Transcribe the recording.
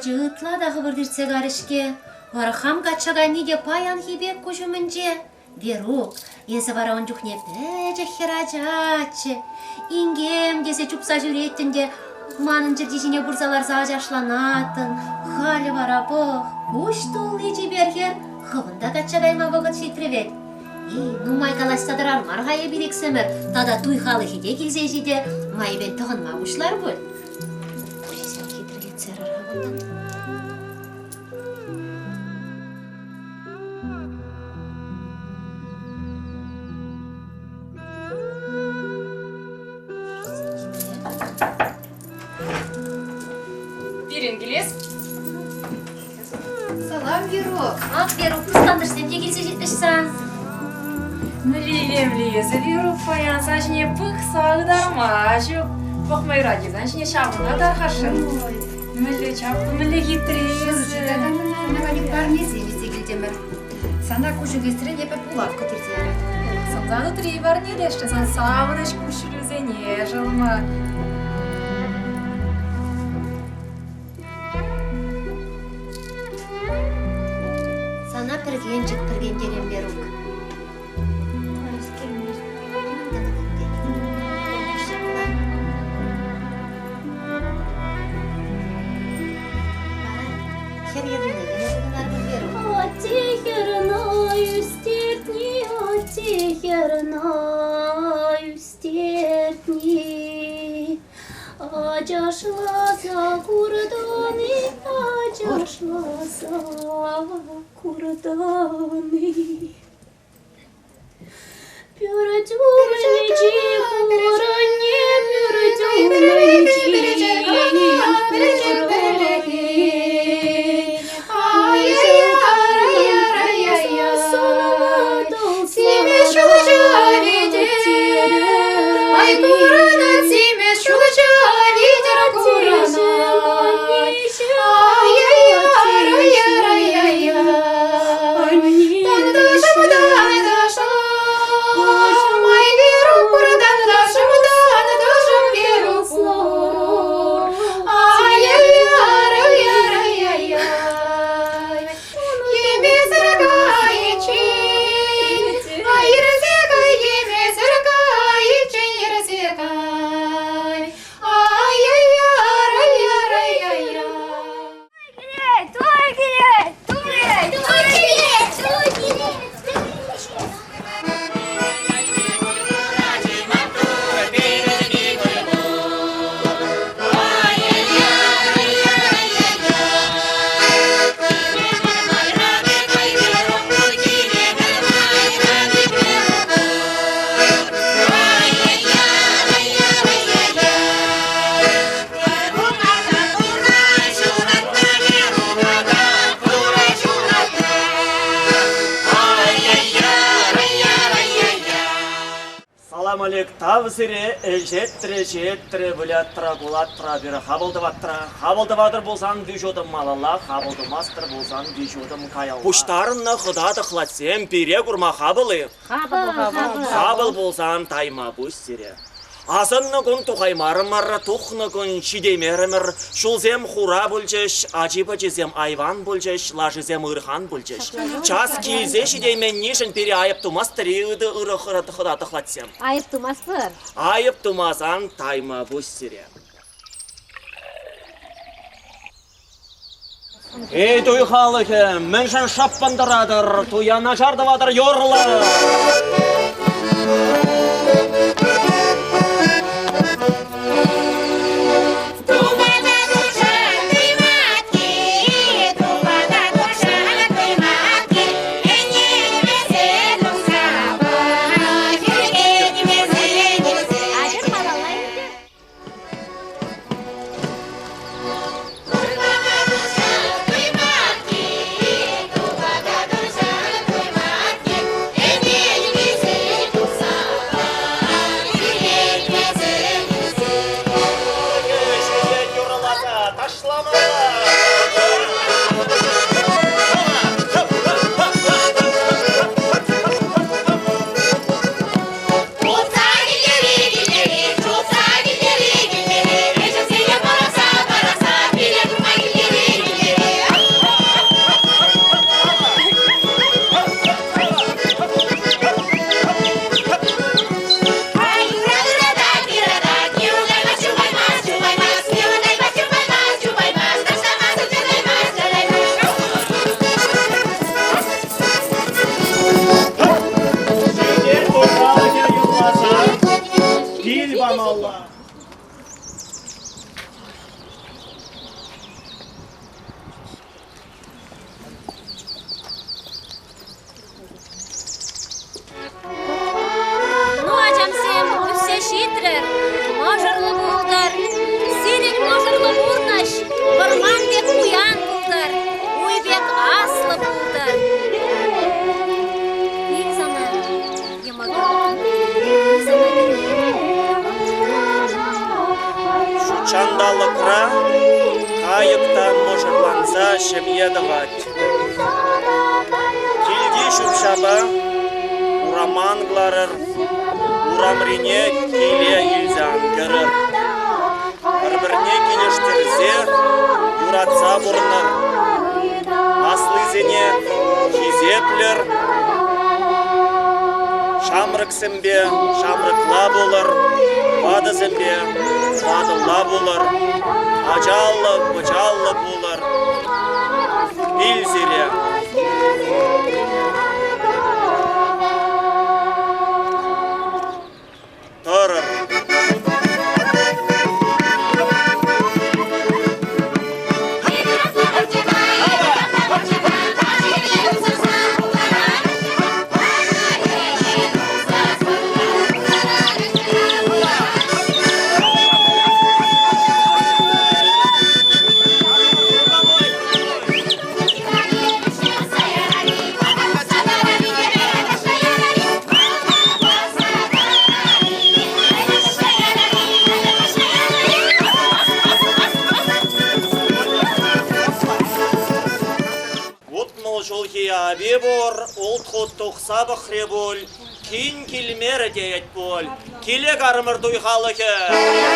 жыытла дагы бир дирсе гаришке. Варахам качагайни де паян хибек кужумынже. Берук, есі бара он жүхне бәжі херачачы. Ингем десе чупса жүреттінде манын жердесіне бұрзалар зажашланатын. Халі бара бұқ, күш тұлы жібергер, хывында качагайма бұғыт шитревет. Нумай каластадыр армар ғайы бірексемір, тада туй халы хеде келзе жеде, майбен тұғын мағышлар бұл. Күресен хитрген сәрір хавындан. Салам Веру. Веру, кыстандырсам де келсе жетмешсің. Млилемлезі Веру паян сашыне пық сағыдарма жүк. Бұқмайра кезен шыне шағына дархашын. Млі чапты, млі хитрезі. Наваник парнези везде келдемір. Сана куші кестірін епі пулап күтірдері. Санзаны три бар нелешті, сан сағыныш күшілізене жылма. Sana pergencik pergencerim Beruk. Acışlasa kurdanı, acışlasa kurdanı. Пёрдюмэнчи, куране, пёрдюмэнчи, Тавсыре жеттіре бүлеттіра кулаттыра бері хабылдыватыр болсан дүйшодым малала, хабылдымастыр болсан дүйшодым каяла. Пуштарынна құдады қылатсем бере күрма хабылы. Хабыл болсан тайма бұстире. Асынны күн тұқаймарымыр, тұқны күн шидемерімір, шулзем хура бүлчеш, ажипы жезем айван бүлчеш, лажызем ырхан бүлчеш. Час келзе шидемен нешін пере айып тумастыры ұды ұры қыраты құдаты қылатсем. Айып тумас бір? Айып тумасан тайма бұстире. Ей туй халықы, міншін шаппандырадыр, туяна жардывадыр йорлы. Thank you. Чандалықра, қайықтан мұжырланса шемедіғат. Келді шүпшаба, урамангларыр, урамрине келе елзан көрір. Бір-біріне келештірзе, юратса бұрыныр. Аслызене кезеплер, шамрыксымбе, шамрыкла болыр, бадызымбе, бадылла болыр, ажаллы, бычаллы болыр, билзере. Тұрыр. Абе бор, олт хоттуқса бұқре бол, кейін келмері дейет бол, келек арымыр дұйқалы ке.